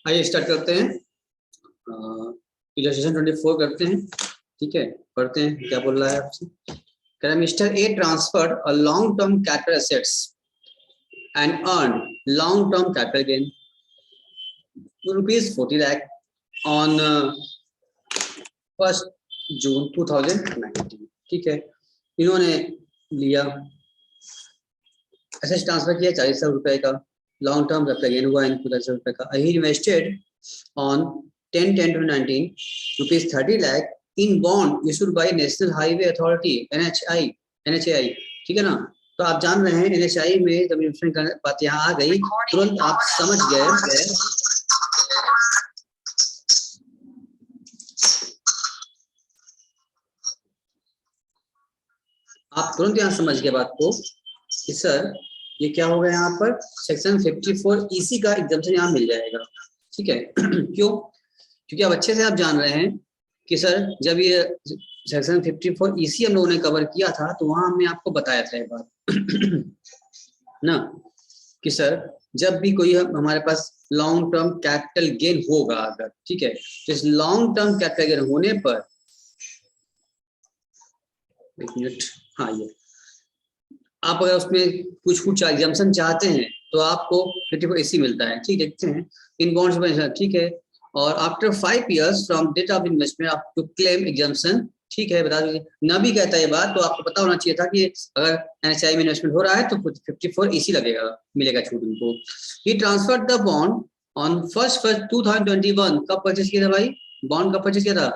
आइए स्टार्ट करते हैं। इलस्ट्रेशन 24 करते हैं। ठीक है, पढ़ते हैं क्या बोल रहा है आपसे। कह रहा mister A transferred a long term capital assets and earn long term capital gain ₹40 lakh on 1 जून 2019। ठीक है, इन्होंने लिया एसेट्स ट्रांसफर किया 40 लाख रुपए का, लॉन्ग टर्म कैपिटल गेन हुआ इनको 10 लाख रुपए का। ही invested on 10/10/2019 ₹30 lakh in bond issued by National Highway Authority NHAI। ठीक है ना, तो आप जान रहे हैं NHAI में जब इन्वेस्टमेंट करने बात यहाँ आ गई तुरंत आप समझ गए, आप तुरंत यहाँ समझ गए बात को कि सर ये क्या होगा, यहाँ पर सेक्शन 54 EC का एग्जाम्पशन यहाँ मिल जाएगा। ठीक है क्यों? क्योंकि अब अच्छे से आप जान रहे हैं कि सर जब ये सेक्शन 54 EC हम लोगों ने कवर किया था तो वहां हमने आपको बताया था ये बात ना कि सर जब भी कोई हमारे पास लॉन्ग टर्म कैपिटल गेन होगा अगर, ठीक है, तो इस लॉन्ग टर्म कैपिटल गेन होने पर, एक मिनट, हाँ ये आप अगर उसमें कुछ एग्जाम्पशन चाहते हैं तो आपको 54 EC मिलता है। ठीक, देखते हैं इन बॉन्ड्स, ठीक है, और after 5 years from date of investment आप टू क्लेम एग्जाम्पशन। ठीक है, बता दीजिए न भी कहता ये बात तो आपको पता होना चाहिए था कि अगर NHAI में इन्वेस्टमेंट हो रहा है तो 54 EC लगेगा, मिलेगा छूट उनको। ही ट्रांसफर्ड द बॉन्ड ऑन 1 2021। कब परचेज किया था भाई बॉन्ड, कब परचेज किया था?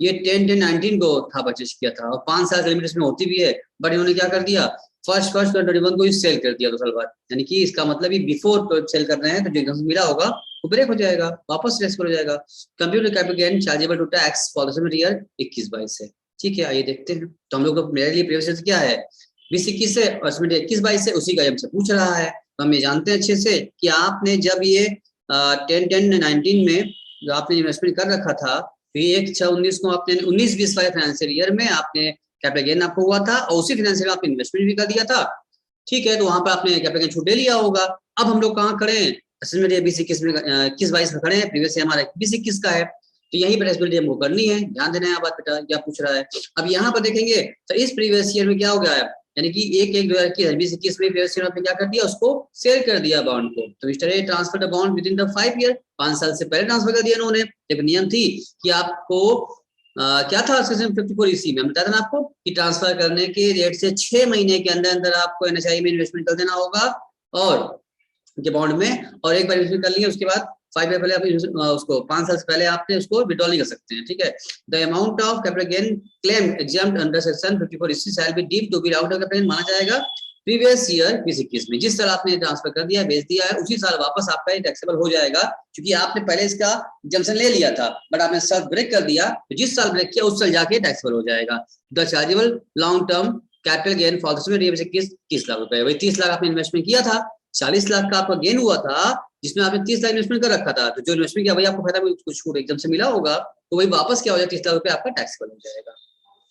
ये 10/10/19 को था परचेज किया था, और 5 साल की लिमिट इसमें होती भी है, बट इन्होंने क्या कर दिया 1 2021 को सेल कर दिया 2 साल बाद। यानी कि इसका मतलब ये बिफोर सेल कर रहे हैं तो जो एग्जाम्पशन मिला होगा वो ब्रेक हो जाएगा, वापस ट्रांसफर हो जाएगा। Computer capital gain chargeable to tax for the year 21-22 से। ठीक है, आइए देखते हैं। तो हम लोग को मेरे लिए प्रीवियस क्या है 20-21 से, और इसमें 21-22 से, उसी का हमसे पूछ रहा है। तो हम ये जानते हैं अच्छे से कि आपने जब ये 10/10/19 में जो आपने इन्वेस्टमेंट कर रखा था तो ये 1/6/19 को आपने 19-20 वाले फाइनेंशियल ईयर में आपने कैपिटल गेन आपको हुआ था, और उसी फाइनेंशियल आपने इन्वेस्टमेंट भी कर दिया था। ठीक है, तो वहां पर आपने कैपिटल गेन छूट ले लिया होगा। अब हम लोग कहाँ खड़े हैं, असल में 20-21 में 21-22 में खड़े हैं, प्रीवियस हमारा 20-21 का है, तो यही पर एलिजिबिलिटी हमको करनी है। ध्यान देना है बात बेटा, क्या पूछ रहा है। अब यहाँ पर देखेंगे तो इस प्रीवियस ईयर में क्या हो गया है, यानी कि 1/1/2021 में प्रीवियस ईयर में क्या कर दिया, उसको सेल कर दिया बॉन्ड को। तो mister A transfer the bond with in the 5 year, 5 साल से पहले ट्रांसफर कर दिया इन्होंने। जब नियम थी कि आपको क्या था सेक्शन 54 EC में बताया था ना आपको कि ट्रांसफर करने के डेट से 6 महीने के अंदर अंदर आपको NHAI में इन्वेस्टमेंट कर देना होगा, और के बॉन्ड में, और एक बार इन्वेस्टमेंट कर लिए उसके बाद 5 year पहले आप उसको 5 साल से पहले आपने उसको विड्रॉ नहीं कर सकते हैं। ठीक है, the amount of capital gain claim exempt under section 54 EC shall be deemed to be out of capital gain, माना जाएगा प्रीवियस ईयर 20-21 में। जिस साल आपने ट्रांसफर कर दिया, बेच दिया है, उसी साल वापस आपका टैक्सेबल हो जाएगा, क्योंकि आपने पहले इसका एग्जाम्पशन ले लिया था बट आपने शर्त ब्रेक कर दिया, तो जिस साल ब्रेक किया उस साल जाके टैक्सेबल हो जाएगा। The chargeable long term capital gain for 30 lakh रुपए, वही 30 लाख आपने इन्वेस्टमेंट किया था, 40 लाख का आपका गेन हुआ था, जिसमें आपने 30 लाख इन्वेस्टमेंट कर रखा था, तो जो इन्वेस्टमेंट किया भाई आपको फायदा कुछ छूट एकदम से मिला होगा, तो वही वापस क्या हो जाएगा 30 लाख रुपए आपका टैक्सेबल हो जाएगा।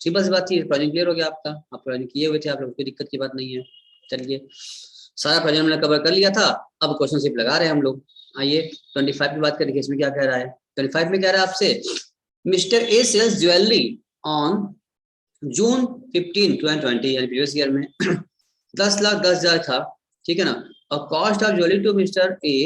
सिंपल सी बात थी, प्रोजेक्ट क्लियर हो गया आपका, आप प्रोजेक्ट किए हुए थे, आप लोग कोई दिक्कत की बात नहीं है। चलिए सारा प्रोजेक्ट हमने कवर कर लिया था, अब क्वेश्चन शिप लगा रहे हैं हम लोग। आइए 25 की बात करेंगे, इसमें क्या कह रहा है। 25 में कह रहा है आपसे mister A sells jewellery on June 15, 2020, यानी प्रीवियस ईयर में 10,10,000 था। ठीक है ना, और cost of jewellery to mister A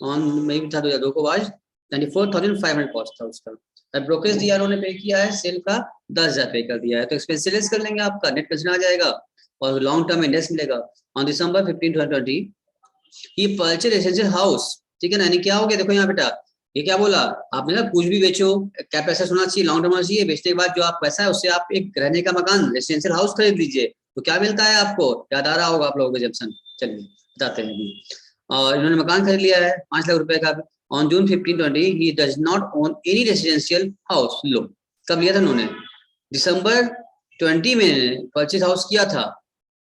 on में भी था 2002 को आज 94,500 कॉस्ट था उसका। ब्रोकरेज दिया उन्होंने पे किया है, सेल का 10,000 पे कर दिया है, तो एक्सपेंस कर लेंगे, आपका नेट पेंशन आ जाएगा और लॉन्ग टर्म इंडेक्स मिलेगा। On December 15, 2020 he purchase residential house. ठीक है ना, यानी क्या हो गया, देखो यहाँ बेटा ये क्या बोला आपने ना, कुछ भी बेचो क्या पैसा होना चाहिए, लॉन्ग टर्म होना चाहिए, बेचने के बाद जो आप पैसा है उससे आप एक रहने का मकान रेसिडेंशियल हाउस खरीद लीजिए, तो क्या मिलता है आपको, याद आ रहा होगा आप लोगों को जंक्शन। चलिए बताते हैं अभी। और इन्होंने मकान खरीद लिया है 5 लाख रुपए का। On June 15, 20 he does not own any residential house. लो कब लिया था उन्होंने, दिसंबर 20 में परचेज हाउस किया था।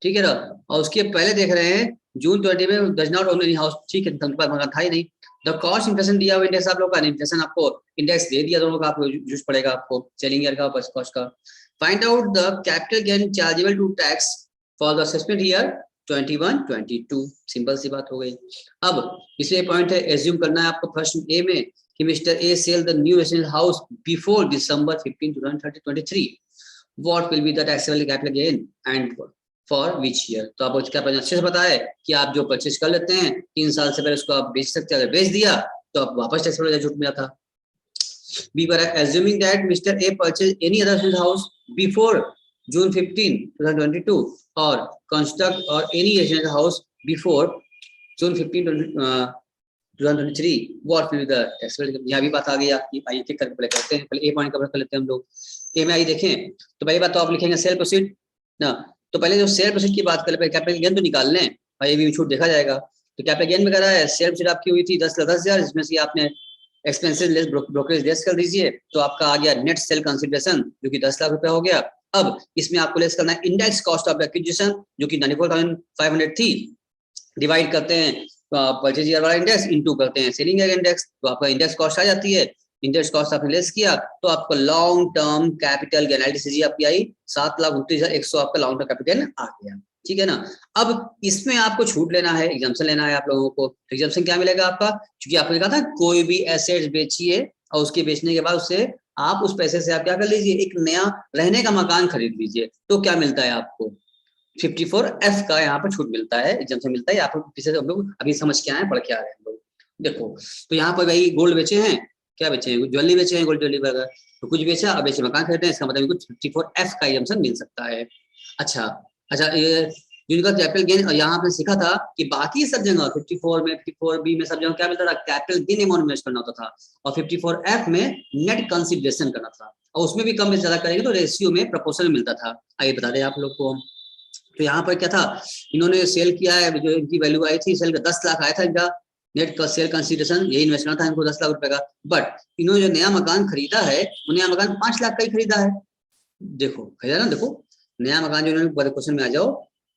ठीक है ना, और उसके पहले देख रहे हैं जून 20 में does not own any house. ठीक है, मकान था ही नहीं। द कॉस्ट इन्फ्लेशन दिया हुआ इंडेक्स आप लोग का, इन्फ्लेशन आपको इंडेक्स दे दिया दोनों का, आपको यूज पड़ेगा आपको सेलिंग ईयर का कॉस्ट का। Find out the capital gain chargeable to tax for the assessment year 21, 22, simple सी बात हो गई। अब इसमें पॉइंट है, एज्यूम करना है आपको प्रश्न ए में कि mister A sell the new residential house before December 15, 2023, what will be the taxable capital gain and for which year. तो आपको क्या अच्छे से पता है कि आप जो परचेज कर लेते हैं 3 साल से पहले उसको आप बेच सकते हैं, अगर बेच दिया तो आप वापस टैक्सेबल छूट मिला था। बी पर assuming that Mr. A purchased any other house before June 15, 2022 or construct or any residential house before June 15, 2023, what will be the taxable? यहाँ भी बात आ गई आपकी, आइए चेक करके पहले करते हैं, पहले ए पॉइंट कवर कर लेते हैं हम लोग। ए में आइए देखें, तो पहली बात तो आप लिखेंगे सेल प्रोसीड ना, तो पहले जो सेल प्रोसीड की बात करें, पहले कैपिटल गेन तो निकाल लें और ये भी छूट देखा जाएगा। तो कैपिटल गेन में कह रहा है सेल प्रोसीड आपकी हुई थी 10,10,000, जिसमें से आपने एक्सपेंसेस लेस ब्रोकरेज लेस कर दीजिए, तो आपका आ गया नेट सेल कंसिडरेशन जो कि 10 लाख रुपए हो गया। अब इसमें आपको लेस करना है इंडेक्स कॉस्ट ऑफ एक्विजिशन जो कि 94,500 थी, डिवाइड करते हैं परचेज ईयर वाला इंडेक्स इनटू करते हैं सेलिंग ईयर इंडेक्स, तो आपका इंडेक्स कॉस्ट आ जाती है। इंडेक्स कॉस्ट आपने लेस किया तो आपको long term capital gain LTCG आपकी आई 7,29,100, आपका लॉन्ग टर्म कैपिटल गेन आ गया, ठीक है ना। अब इसमें आपको छूट लेना है, एग्जाम्पशन लेना है आप लोगों को। एग्जाम्पशन क्या मिलेगा आपका, क्योंकि आपने कहा था कोई भी एसेट्स बेचिए और उसके बेचने के बाद उससे आप उस पैसे से आप क्या कर लीजिए, एक नया रहने का मकान खरीद लीजिए, तो क्या मिलता है आपको 54F का यहाँ पर छूट मिलता है, एग्जाम्पशन मिलता है। आप हम लोग अभी समझ के आए, पढ़ के आ रहे हैं हम लोग। देखो तो यहाँ पर भाई गोल्ड बेचे हैं, क्या बेचे हैं, ज्वेलरी बेचे हैं, गोल्ड ज्वेलरी वगैरह, तो कुछ बेचा अब बेचे मकान खरीदते हैं, इसका मतलब कुछ 54F का एग्जाम्पशन मिल सकता है। अच्छा ये जिनका कैपिटल गेन यहाँ पे सीखा था कि बाकी सब जगह 54 में 54B में सब जगह क्या मिलता था, कैपिटल गेन अमाउंट इन्वेस्ट करना होता था, और 54F में नेट कंसिडरेशन करना था, और उसमें भी कम ज्यादा करेंगे तो रेशियो में प्रोपोर्शनल मिलता था। आइए बता दें आप लोग को, तो यहाँ पर क्या था, इन्होंने सेल किया है, जो इनकी वैल्यू आई थी सेल का 10 लाख आया था इनका नेट का सेल कंसिडरेशन, यही इन्वेस्ट करना था इनको 10 लाख रुपए का, बट इन्होंने जो नया मकान खरीदा है वो नया मकान 5 लाख का ही खरीदा है। देखो खरीदा ना, देखो नया मकान जो इन्होंने क्वेश्चन में आ जाओ,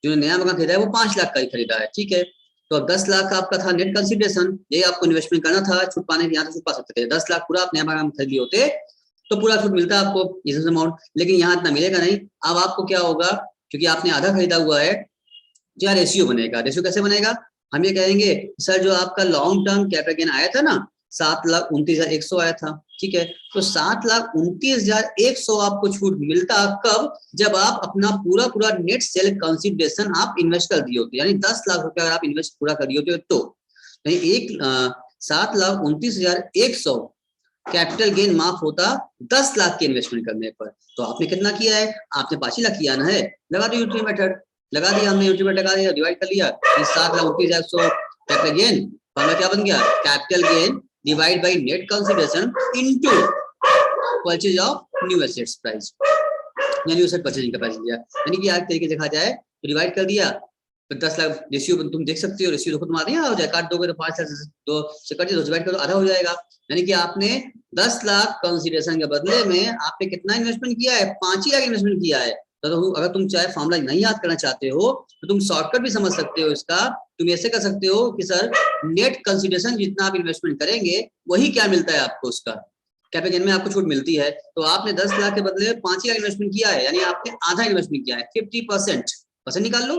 जो नया मकान खरीदा है वो 5 लाख का ही खरीदा है, ठीक है। तो अब 10 लाख का आपका था नेट कंसिडरेशन, यही आपको इन्वेस्टमेंट करना था, छूट पाने के यहाँ से छूट पा सकते थे। 10 लाख पूरा आप नया मकान खरीद लिए होते तो पूरा छूट मिलता आपको इस अमाउंट, लेकिन यहाँ इतना मिलेगा नहीं। अब आपको क्या होगा, क्योंकि आपने आधा खरीदा हुआ है, क्या रेशियो बनेगा, रेशियो कैसे बनेगा, हम ये कहेंगे सर जो आपका लॉन्ग टर्म कैपिटल गेन आया था ना 7,29,100 आया था, ठीक है, तो 7,29,100 आपको छूट मिलता कब, जब आप अपना पूरा पूरा नेट सेल कंसिडरेशन आप इन्वेस्ट कर दिए होते, यानी 10 लाख रुपए अगर आप इन्वेस्ट पूरा कर दिए होते तो, यानी 7,29,100 कैपिटल गेन माफ होता 10 लाख के इन्वेस्टमेंट करने पर। तो आपने कितना किया है, आपने 5 लाख किया ना है, लगा दो यूटिलिटी मेथड, लगा दिया हमने, यूटिलिटी मेथड लगा दिया, डिवाइड कर लिया, 7,29,100 कैपिटल गेन, हमारा क्या बन गया, capital gain divide by net consideration into purchase of new assets price, यानी न्यू एसेट परचेजिंग का प्राइस दिया, यानी कि आज तरीके से देखा जाए तो डिवाइड कर दिया, तो 10 लाख रेशियो तुम देख सकते हो, रेशियो देखो तुम्हारा यहाँ हो जाए, काट दोगे तो 5 लाख 2 से कट डिवाइड करो, आधा हो जाएगा, यानी कि आपने 10 लाख कंसिडरेशन के बदले में आपने कितना इन्वेस्टमेंट किया है, 5 ही लाख इन्वेस्टमेंट किया है। तो अगर तुम चाहे फॉर्मूला नहीं याद करना चाहते हो तो तुम शॉर्टकट भी समझ सकते हो इसका, तुम ऐसे कर सकते हो कि सर नेट कंसिडरेशन जितना आप इन्वेस्टमेंट करेंगे वही क्या मिलता है आपको, उसका कैपिटल गेन में आपको छूट मिलती है। तो आपने 10 लाख के बदले 5 लाख इन्वेस्टमेंट किया है, यानी आपने आधा इन्वेस्टमेंट किया है, 50% निकाल लो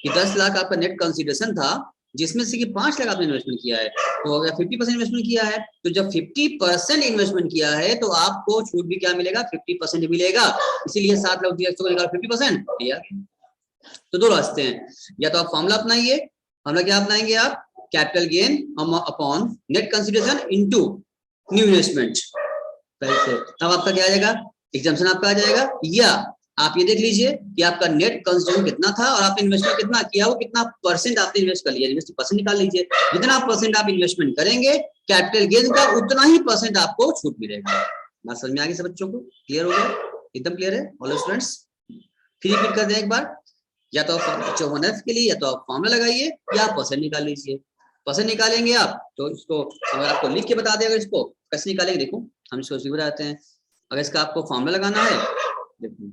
कि 10 लाख आपका नेट कंसिडरेशन था, जिसमें से कि 5 लाख आपने इन्वेस्टमेंट किया है, तो अगर 50% इन्वेस्टमेंट किया है, तो जब 50% इन्वेस्टमेंट किया है तो आपको छूट भी क्या मिलेगा, 50% मिलेगा, इसीलिए 7 लाख 50%। तो दो रास्ते हैं, या तो आप फॉर्मूला अपनाइए, फॉर्मूला क्या अपनाएंगे आप, capital gain upon net consideration into new investment, तब आपका क्या आ जाएगा, एग्जाम्पशन आपका आ जाएगा, या आप ये देख लीजिए कि आपका नेट कंसिडरेशन कितना था और आपने इन्वेस्टमेंट कितना किया, वो कितना परसेंट आपने इन्वेस्ट कर लिया, इन्वेस्ट परसेंट निकाल लीजिए, जितना परसेंट आप इन्वेस्टमेंट करेंगे कैपिटल गेन का उतना ही परसेंट आपको छूट मिलेगा। बात समझ में आ गई सब बच्चों को, क्लियर हो गया, एकदम क्लियर है ऑल स्टूडेंट्स। फिर रिपीट कर दें एक बार, या तो आप 54F के लिए या तो आप फॉर्मूला लगाइए या आप परसेंट निकाल लीजिए, परसेंट निकालेंगे आप तो इसको अगर आपको लिख के बता देगा, इसको कैसे निकालेंगे देखो, हम इसको बताते हैं। अगर इसका आपको फॉर्मूला लगाना है, देखो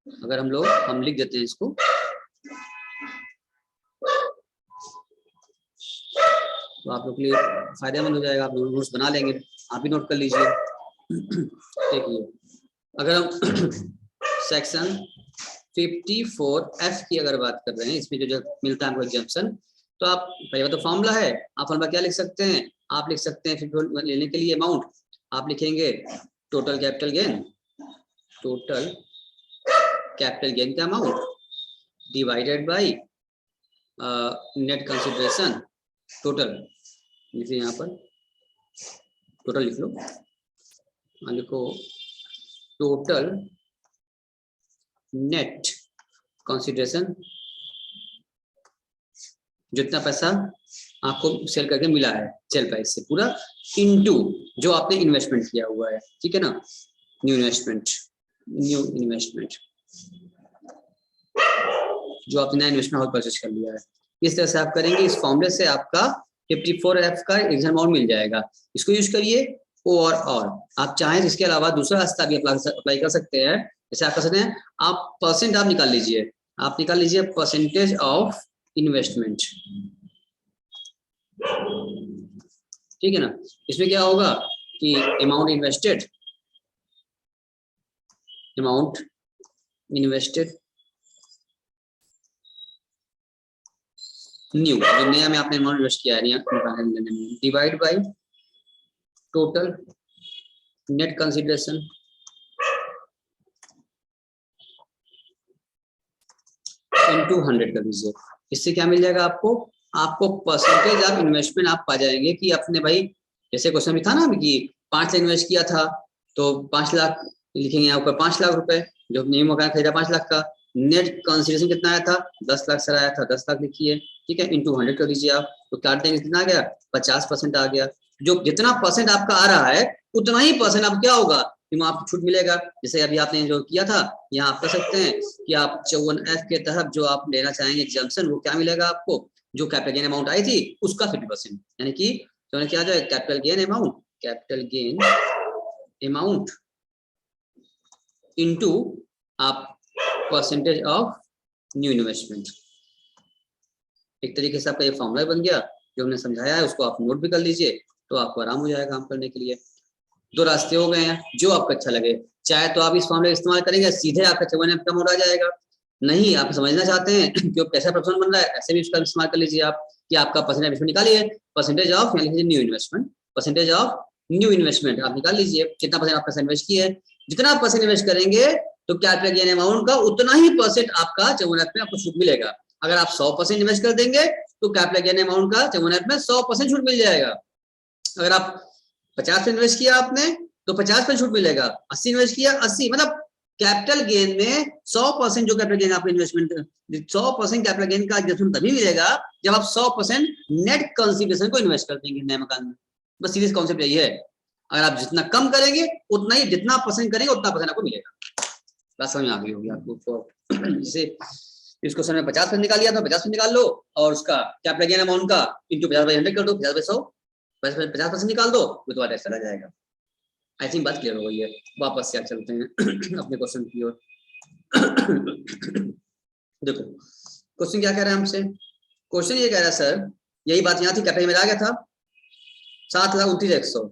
अगर हम लिख देते हैं इसको, तो आप लोग के लिए फायदेमंद हो जाएगा, आप नोट्स बना लेंगे, आप भी नोट कर लीजिए। देखिए अगर हम सेक्शन 54F की अगर बात कर रहे हैं, इसमें जो मिलता है हमको एग्जाम्पशन, तो आप पहले तो फॉर्मूला है, आप फॉर्मूला क्या लिख सकते हैं, आप लिख सकते हैं 54 लेने के लिए अमाउंट आप लिखेंगे total capital gain, total capital gain का amount divided by net consideration total, लिखिए यहाँ पर टोटल लिख लो, लिखो टोटल नेट कंसिडरेशन, जितना पैसा आपको सेल करके मिला है सेल प्राइस से पूरा, इनटू जो आपने इन्वेस्टमेंट किया हुआ है, ठीक है ना, न्यू इन्वेस्टमेंट जो आपने नया इन्वेस्टमेंट हाउस परचेज कर लिया है। इस तरह से आप करेंगे, इस फॉर्मूले से आपका 54F का एग्जाम अमाउंट मिल जाएगा। इसको यूज करिए, और आप चाहें इसके अलावा दूसरा रास्ता भी अप्लाई कर सकते हैं। जैसे आप कर सकते हैं, आप परसेंट आप निकाल लीजिए, परसेंटेज ऑफ इन्वेस्टमेंट, ठीक है ना। इसमें क्या होगा कि अमाउंट इन्वेस्टेड न्यू, जो नया में आपने अमाउंट इन्वेस्ट किया है divide by total net consideration into 100 कर दीजिए। इससे क्या मिल जाएगा आपको परसेंटेज ऑफ इन्वेस्टमेंट आप पा जाएंगे कि अपने भाई, जैसे क्वेश्चन भी था ना कि 5 लाख इन्वेस्ट किया था तो 5 लाख लिखेंगे यहाँ ऊपर, 5 लाख रुपए जो न्यू मकान खरीदा 5 लाख का, नेट कंसिडरेशन कितना आया था 10 लाख सर आया था, 10 लाख लिखिए, ठीक है, इनटू 100 कर दीजिए आप, तो काट देंगे कितना आ गया 50% आ गया। जो जितना परसेंट आपका आ रहा है उतना ही परसेंट आप क्या होगा, आपको छूट मिलेगा। जैसे अभी आपने जो किया था, यहाँ आप कर सकते हैं कि आप 54F के तहत जो आप लेना चाहेंगे एग्जाम्पशन, वो क्या मिलेगा आपको, जो कैपिटल गेन अमाउंट आई थी उसका 50%, यानी कि तो क्या जाए कैपिटल गेन अमाउंट इनटू आप परसेंटेज ऑफ न्यू इन्वेस्टमेंट। एक तरीके से आपका ये फॉर्मूला बन गया, जो हमने समझाया है उसको आप नोट भी कर लीजिए, तो आपको आराम हो जाएगा काम करने के लिए। 2 रास्ते हो गए हैं, जो आपको अच्छा लगे, चाहे तो आप इस फॉर्मूले इस्तेमाल करेंगे सीधे आपका 54F का अमाउंट आ जाएगा, नहीं आप समझना चाहते हैं कि वो कैसा परसेंट बन रहा है, ऐसे भी उसका इस्तेमाल कर लीजिए आप कि आपका परसेंटेज निकालिए, percentage of new investment, percentage of new investment आप निकाल लीजिए, कितना परसेंट आप पैसा इन्वेस्ट किए, जितना परसेंट इन्वेस्ट करेंगे तो कैपिटल गेन अमाउंट का उतना ही परसेंट आपका 54F में आपको छूट मिलेगा। अगर आप 100% इन्वेस्ट कर देंगे तो कैपिटल गेन अमाउंट का 54F में 100% छूट मिल जाएगा। अगर आप 50% इन्वेस्ट किया आपने तो 50% छूट मिलेगा, 80 इन्वेस्ट किया 80, मतलब कैपिटल गेन में 100% जो कैपिटल गेन आपने इन्वेस्टमेंट 100% कैपिटल गेन का एडजस्टमेंट तभी मिलेगा जब आप 100% नेट कंसिडरेशन को इन्वेस्ट कर देंगे नए मकान में। बस सीरीज कॉन्सेप्ट यही है, अगर आप जितना कम करेंगे उतना ही, जितना परसेंट करेंगे उतना परसेंट आपको मिलेगा। बात समझ में आ गई होगी आपको। जैसे इस क्वेश्चन में 50% निकाल लिया तो 50% निकाल लो, और उसका कैपिटल गेन अमाउंट का इंटू 50/100 कर दो, 50/100 50% निकाल दो, वो तो चला जाएगा। आई थिंक बात क्लियर हो गई है। वापस से चलते हैं अपने क्वेश्चन की ओर। देखो क्वेश्चन क्या कह रहा है हमसे, क्वेश्चन ये कह रहा है सर, यही बात यहाँ थी, कैपिटल में आ गया था 7,29,100,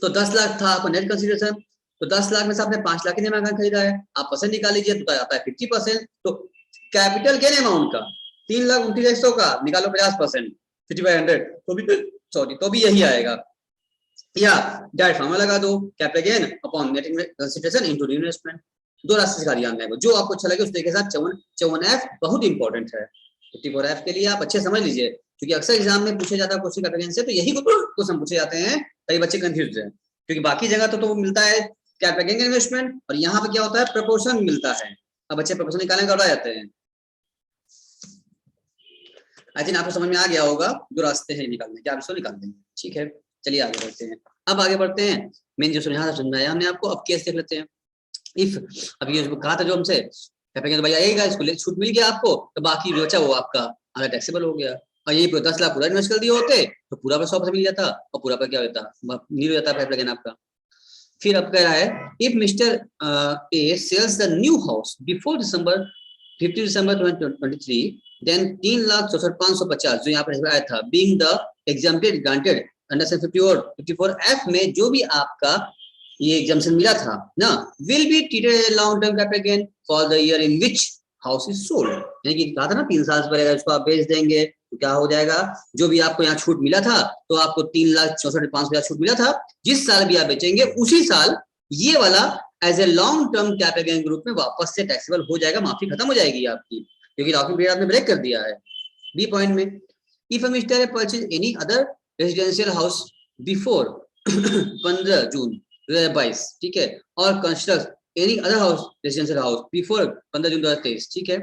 तो 10 लाख था आपका नेट कंसिडरेशन, तो 10 लाख में से आपने 5 लाख के मकान खरीदा है, आप परसेंट निकाल लीजिए तो आता है 50%, तो कैपिटल गेन अमाउंट का 3,29,100 का निकालो 50% 50/100, तो भी यही आएगा, या डायरेक्ट फॉर्मूला लगा दो, capital gain upon net consideration into investment. 2 रास्ते सिखा दिया हमने, जो आपको अच्छा लगे उस तरीके से। 54F बहुत इंपॉर्टेंट है, 54F के लिए आप अच्छे समझ लीजिए, क्योंकि अक्सर एग्जाम में पूछे जाता है क्वेश्चन कैपिटल गेन से, तो यही क्वेश्चन पूछे जाते हैं, कई बच्चे कंफ्यूज हैं, क्योंकि बाकी जगह तो मिलता है कैपिटल गेन इन्वेस्टमेंट, और यहाँ पे क्या होता है प्रोपोर्शन मिलता है, अब बच्चे प्रोपोर्शन निकालने घबरा जाते हैं। आई थिंक आपको समझ में आ गया होगा 2 रास्ते हैं निकालने के, आप इसको निकाल देंगे, ठीक है। चलिए आगे बढ़ते हैं। अब आगे बढ़ते हैं, मेन जो समझाया हमने आपको, अब केस देख लेते हैं। इफ अब ये जो कहा था जो हमसे कैपिटल गेन, तो भाई आएगा, इसको छूट मिल गया आपको, तो बाकी जो बचा वो आपका आधा टैक्सेबल हो गया, और ये 10 लाख पूरा इन्वेस्ट कर दिए होते तो पूरा पर 100% मिल जाता, और पूरा पर क्या होता नहीं हो जाता कैपिटल गेन आपका। फिर अब कह रहा है, if mister A sells the new house before 50 दिसंबर 2023, देन 3,64,550 जो यहाँ पर आया था, being the exempted granted under 54F में जो भी आपका ये एग्जाम्पशन मिला था ना, will be treated as long term capital gain for the year in which house is sold. यानी कि कहा था ना 3 साल से पहले उसको आप बेच देंगे तो क्या हो जाएगा, जो भी आपको यहाँ छूट मिला था तो आपको 3,64,500 छूट मिला था, जिस साल भी आप बेचेंगे उसी साल ये वाला as a long term capital gain group में वापस से टैक्सेबल हो जाएगा, माफी खत्म हो जाएगी आपकी, क्योंकि लॉकिंग पीरियड आपने ब्रेक कर दिया है। बी पॉइंट में, if a mister purchase any other residential house before 15 जून 2022, ठीक है, और construct any other house residential house before 15 जून 2023, ठीक है,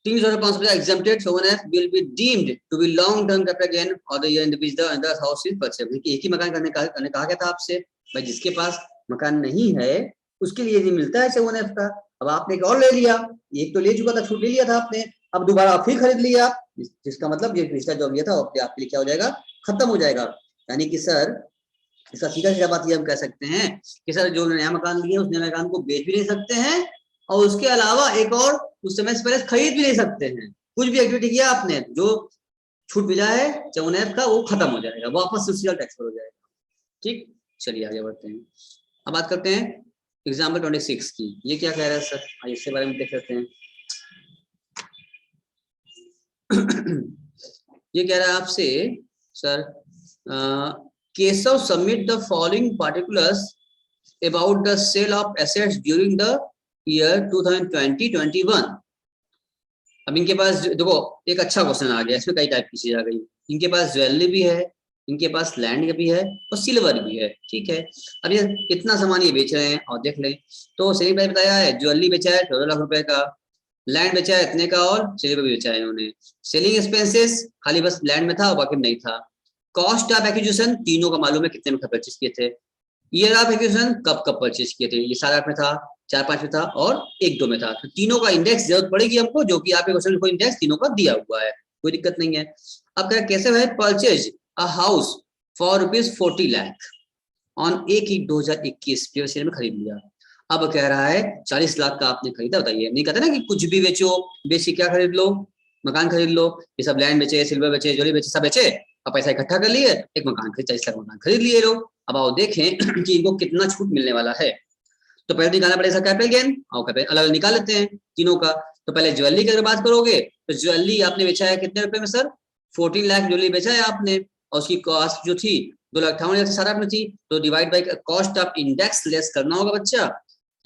3,550 exempted, so one will be deemed to be long term capital gain or the year in which the other house is purchased। एक ही मकान करने कहा गया था आपसे भाई, जिसके पास मकान नहीं है उसके लिए नहीं मिलता है 7F का। अब आपने एक और ले लिया, एक तो ले चुका था, छूट ले लिया था आपने, अब दोबारा फिर खरीद लिया, जिसका मतलब ये पिछला जो लिया था आपके लिए क्या हो जाएगा, खत्म हो जाएगा। यानी कि सर इसका सीधा सीधा बात ये हम कह सकते हैं कि सर जो नया मकान लिए उस नए मकान को बेच भी नहीं सकते हैं, और उसके अलावा एक और उस समय से पहले खरीद भी नहीं सकते हैं। कुछ भी एक्टिविटी किया आपने, जो छूट मिला है 7F का वो खत्म हो जाएगा, वापस सोशल टैक्स पर हो जाएगा। ठीक, चलिए आगे बढ़ते हैं। अब बात करते हैं एग्जाम्पल 26 की। ये क्या कह रहा है सर, आइए इसके बारे में देख लेते हैं। ये कह रहा है आपसे sir, Keshav submit the following particulars about the sale of assets during the year 2020-21। अब इनके पास देखो एक अच्छा क्वेश्चन आ गया, इसमें कई टाइप की चीज आ गई। इनके पास ज्वेलरी भी है, इनके पास लैंड भी है और सिल्वर भी है, ठीक है। अब ये कितना सामान ये बेच रहे हैं और देख लें तो सेलिंग प्राइस बताया है, ज्वेलरी बेचा है 14 लाख रुपए का, लैंड बेचा है इतने का और सिल्वर भी बेचा है इन्होंने। सेलिंग एक्सपेंसेस खाली बस लैंड में था और बाकी नहीं था। कॉस्ट ऑफ एक्विजिशन तीनों का मालूम है कितने में परचेज किए थे। ईयर ऑफ एक्विजिशन कब कब परचेज किए थे, ये 7-8 में था, 4-5 में था और 1-2 में था। तो तीनों का इंडेक्स जरूरत पड़ेगी हमको, जो कि आपके क्वेश्चन को इंडेक्स तीनों का दिया हुआ है, कोई दिक्कत नहीं है। अब कह कैसे है, purchase a house for ₹40 lakh on 1/1/2021 में खरीद लिया। अब कह रहा है 40 लाख का आपने खरीदा, बताइए। नहीं कहते ना कि कुछ भी बेचो, बेची क्या खरीद लो, मकान खरीद लो। ये सब लैंड बेचे, सिल्वर बेचे, ज्वेलरी बेचे, सब बेचे और पैसा इकट्ठा कर लिए, एक मकान खरीद 40 लाख मकान खरीद लिए लोग। अब आओ देखें कि इनको कितना छूट मिलने वाला है। तो पहले निकालना पड़ेगा कैपिटल गेन, और कैपिटल अलग अलग निकाल लेते हैं तीनों का। तो पहले ज्वेलरी की अगर बात करोगे तो ज्वेलरी आपने बेचा है कितने रुपए में सर, 14 लाख ज्वेलरी बेचा है आपने, और उसकी कॉस्ट जो थी 2,58,708 में थी। तो divide by cost of index less करना होगा बच्चा।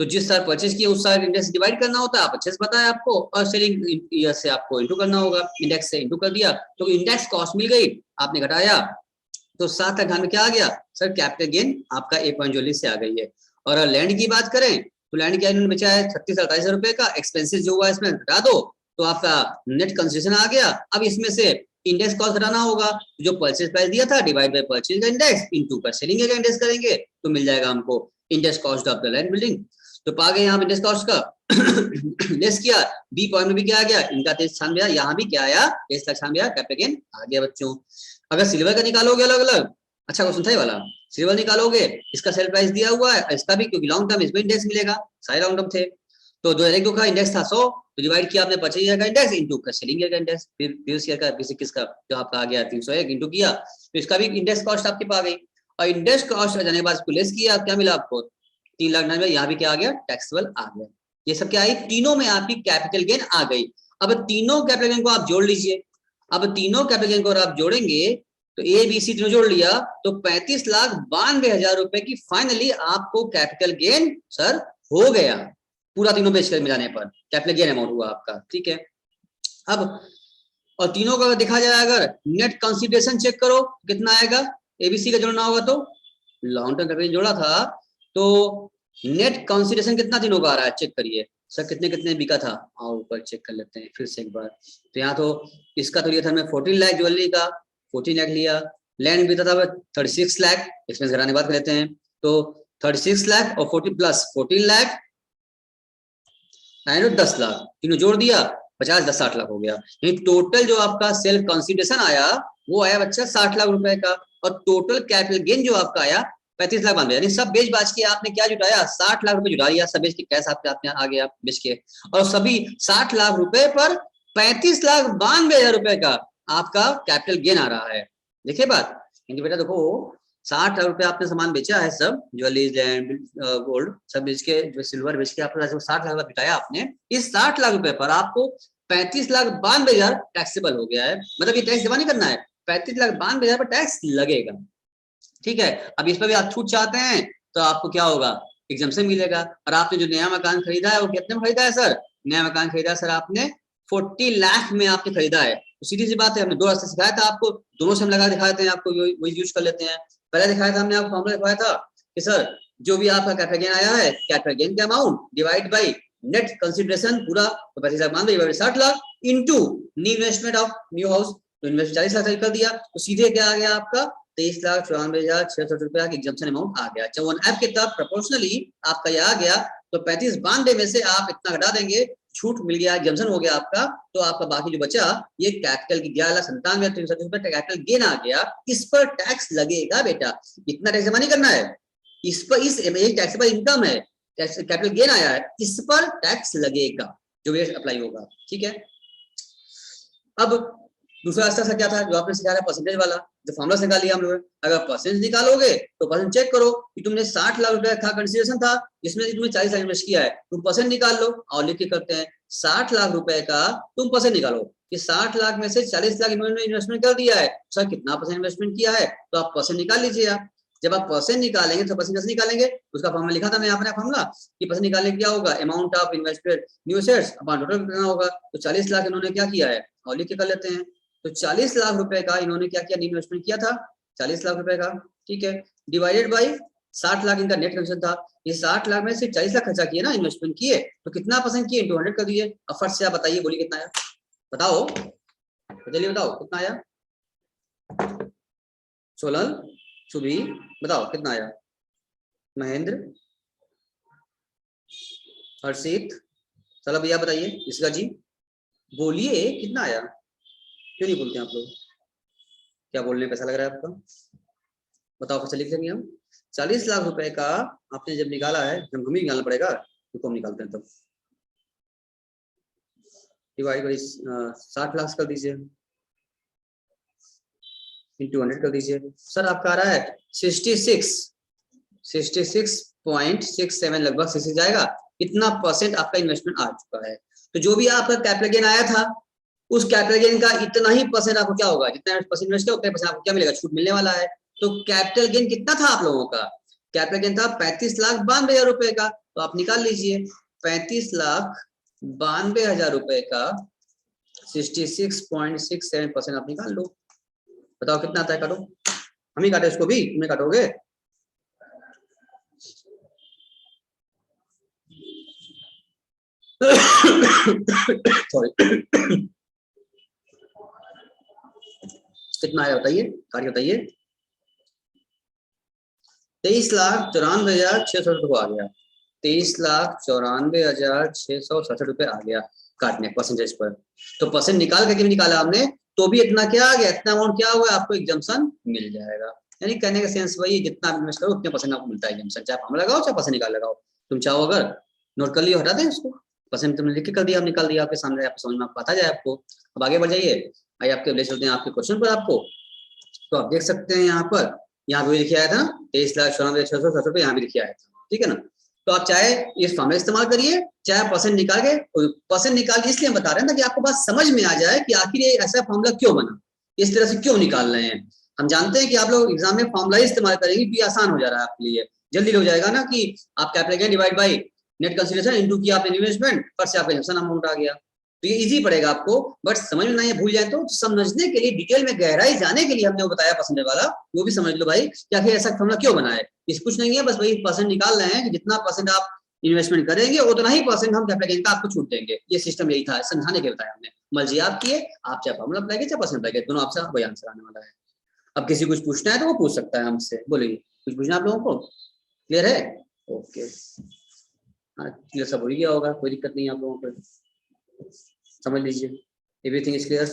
तो जिस साल परचेज किया उस साल इंडेक्स डिवाइड करना होता है, आप अच्छे से पता है आपको, और सेलिंग ईयर से आपको इंटू करना होगा, इंडेक्स से इंटू कर दिया तो इंडेक्स कॉस्ट मिल गई, आपने घटाया तो 7 लाख में क्या आ गया सर, कैपिटल गेन आपका 1.40 से आ गई है। और लैंड की बात करें तो लैंड क्या इन्होंने बेचा है 36-48 रुपए का, एक्सपेंसेस जो हुआ इसमें घटा दो तो आपका नेट कंसेशन आ गया। अब इसमें से इंडेक्स कॉस्ट घटाना होगा, जो परचेज प्राइस दिया था डिवाइड बाय परचेज का इंडेक्स इनटू का सेलिंग का इंडेक्स करेंगे तो मिल जाएगा हमको index cost of the land building. तो पा गए यहाँ इंडेक्स कॉस्ट का लेस किया। बी पॉइंट में भी क्या आ गया, इनका 93 यहाँ भी क्या आया 93 कैपिटल गेन आ गया बच्चों। अगर सिल्वर का निकालोगे अलग अलग, अच्छा क्वेश्चन था ये वाला, सिल्वर निकालोगे इसका सेल प्राइस दिया हुआ है, इसका भी क्योंकि लॉन्ग टर्म इसमें इंडेक्स मिलेगा, सारे लॉन्ग टर्म थे। तो 2001 का इंडेक्स था 100, तो डिवाइड किया आपने परचेज ईयर का इंडेक्स इनटू का सेलिंग ईयर का इंडेक्स, फिर प्रीवियस ईयर का किसका जो आपका आ गया 301 इनटू किया तो इसका भी इंडेक्स कॉस्ट आपके पास आ गई। और इंडेक्स कॉस्ट जाने के बाद इसको लेस किया, क्या मिला आपको 3,99,000, यहाँ भी क्या आ गया टैक्सेबल आ गया। ये सब क्या आई, तीनों में आपकी कैपिटल गेन आ गई। अब तीनों कैपिटल गेन को आप जोड़ लीजिए। अब तीनों कैपिटल गेन को अगर आप जोड़ेंगे तो ए बी सी तीनों जोड़ लिया तो 35,92,000 रुपए की फाइनली आपको कैपिटल गेन सर हो गया, पूरा तीनों बेचकर मिलाने पर कैपिटल गेन अमाउंट हुआ आपका, ठीक है। अब और तीनों का देखा जाए अगर नेट कंसिडरेशन चेक करो कितना आएगा, एबीसी का जोड़ना होगा तो लॉन्ग टर्म कैपिटल जोड़ा था तो नेट कंसिडरेशन कितना तीनों का आ रहा है चेक करिए सर, कितने कितने बिका था, आओ ऊपर चेक कर लेते हैं फिर से एक बार। तो यहाँ तो इसका तो लिया था मैं 14 लाख ज्वेलरी का, 14 लाख लिया, लैंड भी था 36 लाख, एक्सपेंस घटाने बात कर लेते हैं तो 36 लाख और 40 प्लस 14 लाख 10 लाख, तीनों जोड़ दिया 50 10 60 लाख हो गया। टोटल जो आपका सेल्फ कंसिडरेशन आया वो आया बच्चा 60 लाख रुपए का, और टोटल कैपिटल गेन जो आपका आया 35 लाख 92, यानी सब बेच बाच के आपने क्या जुटाया 60 लाख रुपए जुटा लिया, सब बेच के कैश आपके आ गया बेच के, और सभी 60 लाख रुपए पर 35,92,000 रुपए का आपका कैपिटल गेन आ रहा है। देखिए बात, क्योंकि बेटा देखो 60 लाख रुपए आपने सामान बेचा है, सब ज्वेलरीज, लैंड, गोल्ड सब बेच के, जो सिल्वर बेच के आपने 60 लाख रुपए बिताया आपने। इस 60 लाख रुपए पर आपको 35,92,000 टैक्सेबल हो गया है, मतलब ये टैक्स जमा नहीं करना है, 35,92,000 पर टैक्स लगेगा। ठीक है, अब इस पर भी आप छूट चाहते हैं तो आपको क्या होगा, एग्जम्पशन मिलेगा। और आपने जो नया मकान खरीदा है वो कितने में खरीदा है सर? नया मकान खरीदा सर आपने 40 लाख में आपने खरीदा है। तो सीधी सी बात है, हमने 2 रास्ते सिखाया था आपको, दोनों से हम लगा दिखा देते हैं आपको, वही यूज कर लेते हैं। पहले दिखाया था हमने आपको, फॉर्मूला दिखाया था कि सर जो भी आपका कैपिटल गेन आया है, कैपिटल गेन का amount divide by net consideration पूरा, तो 25 लाख मान लो 60 lakh into new investment of new house, तो इन्वेस्ट 40 लाख कर दिया, तो सीधे क्या आ गया आपका 23,94,600 रुपया की एग्जम्पशन अमाउंट आ गया। 54F के तहत प्रोपोर्शनली आपका ये आ गया, तो 3592 में से आप इतना घटा देंगे, छूट मिल गया, एग्जम्पशन हो गया आपका, तो आपका बाकी जो बचा ये कैपिटल की 11,97,360 रुपए कैपिटल गेन आ गया। इस पर टैक्स लगेगा बेटा, इतना टैक्स जमा नहीं करना है, इस पर, इस टैक्सेबल इनकम है, कैपिटल गेन आया है, इस पर टैक्स लगेगा जो भी अप्लाई होगा। ठीक है, अब दूसरा रास्ता क्या था जो आपने सिखाया परसेंटेज वाला, जो फॉर्मूला निकाल लिया हम लोग। अगर परसेंटेज निकालोगे तो परसेंट चेक करो कि तुमने 60 लाख रुपए का कंसिडरेशन था जिसमें तुमने 40 लाख इन्वेस्ट किया है, तुम परसेंट निकाल लो और लिख के करते हैं 60 लाख रुपए का तुम परसेंट निकालो कि 60 लाख में से 40 लाख इन्होंने इन्वेस्टमेंट कर दिया है, सर कितना परसेंट इन्वेस्टमेंट किया है, तो आप परसेंट निकाल लीजिए। आप जब आप परसेंट निकालेंगे तो परसेंट कैसे निकालेंगे, उसका फॉर्मूला लिखा था मैं यहाँ पर फॉर्मूला कि परसेंट निकालने क्या होगा, amount of invested new assets upon total कितना होगा, तो 40 लाख इन्होंने क्या किया है और लिख के कर लेते हैं। तो 40 लाख रुपए का इन्होंने क्या किया, इन्वेस्टमेंट किया था 40 लाख रुपए का, ठीक है, डिवाइडेड बाई 60 लाख इनका नेट कमीशन था, ये 60 लाख में से 40 लाख खर्चा किए ना, इन्वेस्टमेंट किए, तो कितना परसेंट किए, 200 कर दिए। अब फट से आप बताइए, बोलिए कितना आया, बताओ चलिए बताओ कितना आया, सोलन, सुबी बताओ कितना आया, महेंद्र, हर्षित, चलो भैया बताइए, इसका जी बोलिए कितना आया, क्यों नहीं बोलते आप लोग, क्या बोलने पैसा लग रहा है आपका, बताओ कैसे लिख लेंगे हम। 40 लाख रुपए का आपने जब निकाला है, जब हमें निकालना पड़ेगा तो हम निकालते हैं, तब डिवाइड बाई 60 लाख कर दीजिए इंटू 100 कर दीजिए, सर आपका आ रहा है 66.67 लगभग 66 जाएगा, इतना परसेंट आपका इन्वेस्टमेंट आ चुका है। तो जो भी आपका कैपिटल गेन आया था उस कैपिटल गेन का इतना ही परसेंट आपको क्या होगा, जितना परसेंट इन्वेस्ट किया उतना परसेंट आपको क्या मिलेगा, छूट मिलने वाला है। तो कैपिटल गेन कितना था आप लोगों का, कैपिटल गेन था 35,92,000 रुपए का, तो आप निकाल लीजिए 35,92,000 रुपए का 66.67% आप निकाल लो, बताओ कितना आता है, काटो, हम ही काटे इसको भी, तुम्हें काटोगे, सॉरी कितना आया बताइए, कार्य बताइए, 23,94,600 रुपये आ गया, 23,94,667 रुपये आ गया काटने परसेंटेज पर। तो परसेंट निकाल करके भी निकाला हमने, तो भी इतना क्या आ गया, इतना अमाउंट क्या हुआ, आपको एग्जम्पशन मिल जाएगा। यानी कहने का सेंस वही, जितना इन्वेस्ट करो उतने परसेंट आपको मिलता है एग्जम्पशन, चाहे हम लगाओ चाहे परसेंट निकाल लगाओ, तुम चाहो अगर नोट कर लियो हटा दें उसको, परसेंट तुमने लिख के कर दिया, निकाल दिया आपके सामने, आपको समझ में आता जाए आपको। अब आगे बढ़ जाइए, आइए आपके ले चलते हैं आपके क्वेश्चन पर आपको। तो आप देख सकते हैं यहाँ पर, यहाँ पे लिखा आया था 23,94,667 रुपये, यहाँ भी लिखा आया था, ठीक है ना। तो आप चाहे इस फॉर्मूला इस्तेमाल करिए, चाहे परसेंट निकाल के, परसेंट निकाल के इसलिए हम बता रहे हैं ताकि आपको बात समझ में आ जाए कि आखिर ये ऐसा फॉर्मूला क्यों बना, इस तरह से क्यों निकाल रहे हैं। हम जानते हैं कि आप लोग एग्जाम में फॉर्मूला इस्तेमाल करेंगे कि आसान हो जा रहा है आपके लिए, जल्दी हो जाएगा ना, कि आप capital gain divide by net consideration into किया आपने इन्वेस्टमेंट, पर से आपका इन्वेस्टमेंट अमाउंट आ गया, तो ये इजी पड़ेगा आपको। बट समझ में नहीं भूल जाए तो समझने के लिए, डिटेल में गहराई जाने के लिए हमने वो बताया परसेंटेज वाला, वो भी समझ लो भाई कि आखिर ऐसा फॉर्मूला क्यों बना है। इस कुछ नहीं है, बस वही परसेंट निकाल रहे हैं कि जितना परसेंट आप इन्वेस्टमेंट करेंगे उतना ही परसेंट हम कैपिटल गेन का आपको छूट देंगे। ये सिस्टम यही था, समझाने के बताया हमने, मर्जी आप किए, आप चाहे फॉर्मूला अप्लाई किए चाहे परसेंट अप्लाई किए, दोनों आपसे वही आंसर आने वाला है। अब किसी कुछ पूछना है तो वो पूछ सकता है हमसे, बोलिए कुछ पूछना आप लोगों को, क्लियर है? ओके, हाँ क्लियर सब हो गया होगा, कोई दिक्कत नहीं है आप लोगों को, समझ लीजिए, एवरीथिंग इज क्लियर।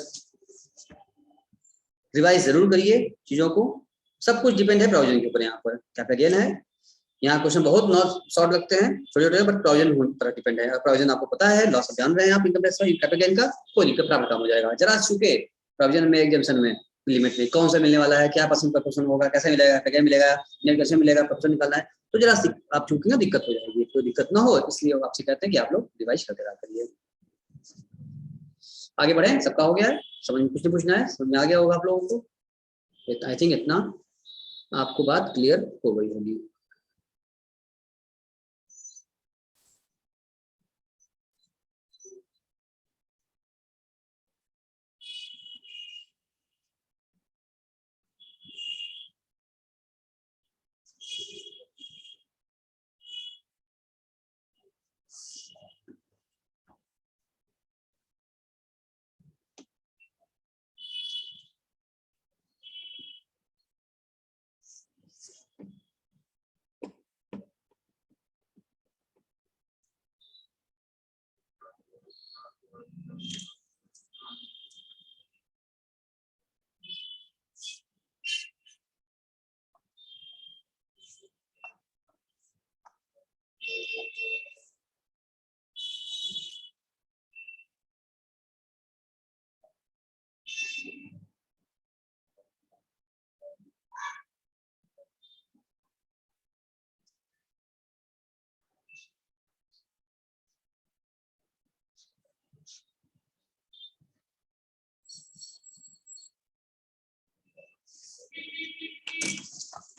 रिवाइज जरूर करिए चीजों को, सब कुछ डिपेंड है प्रोविजन के ऊपर। यहाँ पर कैपिटल गेन है, यहाँ क्वेश्चन बहुत नॉट शॉर्ट लगते हैं, छोटे छोटे, बट प्रोविजन पर डिपेंड है। प्रोविजन आपको पता है, लॉस जान रहे हैं आप इनकम टैक्स कैपिटल गेन का, कोई दिक्कत प्राप्त काम हो जाएगा। जरा चुके प्रोविजन में एग्जाम्पशन में लिमिट में कौन सा मिलने वाला है, क्या परसेंट प्रोपोर्शन होगा, कैसे मिलेगा, क्या मिलेगा, कैसे मिलेगा, प्रोपोर्शन निकालना है, तो जरा आप चूंकि ना दिक्कत हो जाएगी, कोई दिक्कत ना हो इसलिए आपसे कहते हैं कि आप लोग रिवाइज करके रहा करिए। आगे बढ़े, सबका हो गया है, समझ में कुछ नहीं पूछना है, समझ में आ गया होगा आप लोगों को, आई थिंक इतना आपको बात क्लियर हो गई होगी।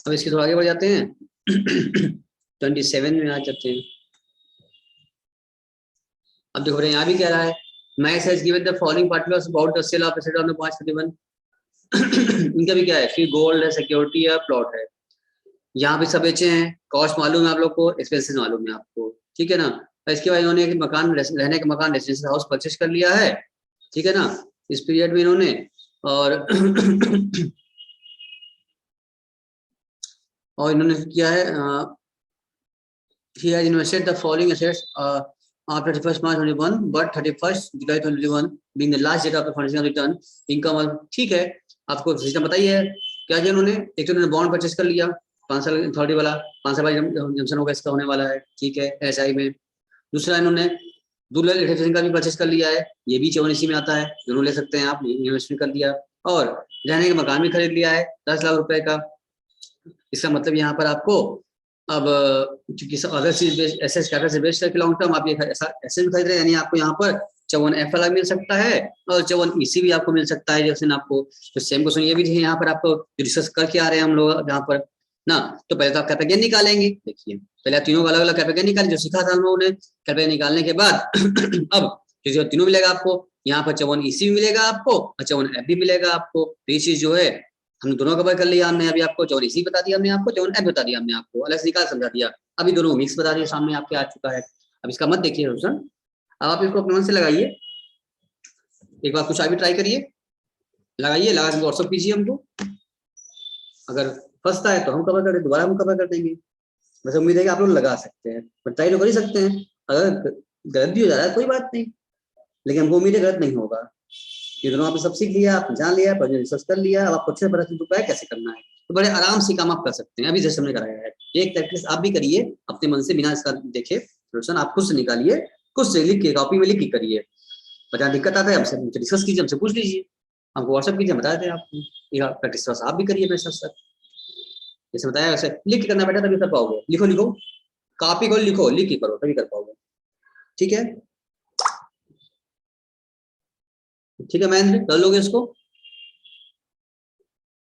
अब इसके थोड़ा आगे बढ़ जाते हैं 27 में आ जाते हैं। अब देखो यहाँ भी कह रहा है मैच has given the following particulars about the sale of asset on the March 31 इनका भी क्या है, फिर गोल्ड है, सिक्योरिटी है, प्लॉट है, यहाँ पे सब बेचे हैं, कॉस्ट मालूम है आप लोग को, एक्सपेंसेस मालूम है आपको, ठीक है ना। इसके बाद इन्होंने एक मकान रहने का मकान रेसिडेंशियल हाउस परचेज कर लिया है, ठीक है ना, इस पीरियड में इन्होंने, और और इन्होंने किया है he has invested the following assets after 31st March 21 but 31st July 21 being the last date of the financial return income, ठीक है, आपको सिस्टम बताइए क्या किया उन्होंने, एक तो उन्होंने बॉन्ड परचेस कर लिया 5 साल अथॉरिटी वाला, 5 साल बाद जमसन होगा इसका होने वाला है, ठीक है, एसआई में। दूसरा इन्होंने डुअल एडिफिकेशन का भी परचेस कर लिया है, ये भी 54 में आता है, दोनों ले सकते हैं आप, इन्वेस्टमेंट कर लिया, और रहने का मकान भी खरीद लिया है 10 लाख रुपए का। इसका मतलब यहाँ पर आपको अब क्योंकि अदर चीज एसेट कैपिटल से बेच करके लॉन्ग टर्म आप ये एसेट खरीद रहे हैं, यानी आपको यहाँ पर 54F वाला मिल सकता है और 54EC भी आपको मिल सकता है, जैसे ना आपको तो सेम क्वेश्चन ये भी यहाँ पर आपको डिस्कस करके आ रहे हैं हम लोग यहाँ पर ना। तो पहले तो आप कैपिटल गेन निकालेंगे, देखिए पहले तीनों अलग अलग कैपिटल गेन निकाले जो सीखा था हम लोगों ने, कैपिटल निकालने के बाद अब जो तीनों मिलेगा आपको, यहाँ पर 54EC भी मिलेगा आपको और 54F भी मिलेगा आपको, तो ये चीज जो है हमने दोनों कवर कर लिया, हमने अभी आपको 54EC बता दिया, हमने आपको 54F बता दिया, हमने आपको अलग से निकाल समझा दिया, अभी दोनों मिक्स बता दिया, सामने आपके आ चुका है। अब इसका मत देखिए रोशन, अब आप इसको अपने मन से लगाइए, एक बार कुछ अभी ट्राई करिए, लगाइए, लगा के व्हाट्सअप कीजिए हमको, अगर फंसता है तो हम कवर कर देंगे, दोबारा हम कवर कर देंगे, वैसे उम्मीद है कि आप लोग लगा सकते हैं, पर ट्राई तो कर ही सकते हैं, अगर गलत भी हो जा रहा है कोई बात नहीं, लेकिन हमको उम्मीद है गलत नहीं होगा। ये दोनों आपने सब सीख लिया, आपने जान लिया, रिसर्च कर लिया, अब आपको अच्छे से पता चल चुका है कैसे करना है, तो बड़े आराम से काम आप कर सकते हैं। अभी जैसे हमने कराया है, एक प्रैक्टिस आप भी करिए अपने मन से, बिना इसका देखे सोल्यूशन आप खुद से निकालिए, खुद से लिख के कॉपी में लिख के करिए, जहाँ दिक्कत आता है हमसे डिस्कस कीजिए, हमसे पूछ लीजिए, हमको व्हाट्सएप कीजिए, बता देते हैं आपको, प्रैक्टिस आप भी करिए मेरे साथ साथ, जैसे बताया वैसे लिख के करना बेटा, तभी कर पाओगे, लिखो लिखो, कॉपी को लिखो, लिख के करो, तभी कर पाओगे, ठीक है, ठीक है महेंद्र, कर लोगे इसको,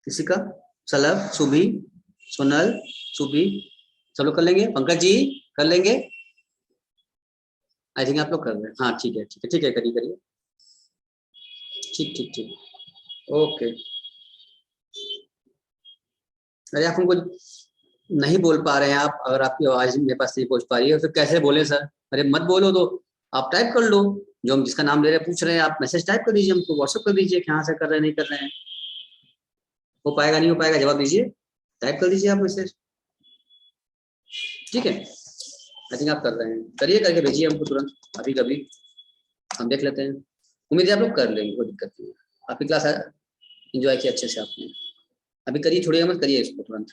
किसी का, सलभ, सुभी, सोनल, सुभी, सब लोग कर लेंगे, पंकज जी कर लेंगे, आई थिंक आप लोग कर रहे हैं, हाँ ठीक है ठीक है ठीक है, करिए करिए, ठीक ठीक ठीक, ओके। अरे आप हमको नहीं बोल पा रहे हैं आप, अगर आपकी आवाज मेरे पास नहीं पहुंच पा रही है तो कैसे बोले सर, अरे मत बोलो तो आप टाइप कर लो, जो हम जिसका नाम ले रहे हैं पूछ रहे हैं, आप मैसेज टाइप कर दीजिए, हमको व्हाट्सएप कर दीजिए कि हाँ से कर रहे हैं नहीं कर रहे हैं, हो पाएगा नहीं हो पाएगा जवाब दीजिए, टाइप कर दीजिए आप मैसेज, ठीक है, आई थिंक आप कर रहे हैं, करिए, करके भेजिए हमको तुरंत, अभी कभी हम देख लेते हैं, उम्मीद है आप लोग कर लेंगे, कोई दिक्कत नहीं है, आपकी क्लास एंजॉय किया अच्छे से आपने, अभी करिए, छोड़िएगा मत, करिए इसको तुरंत।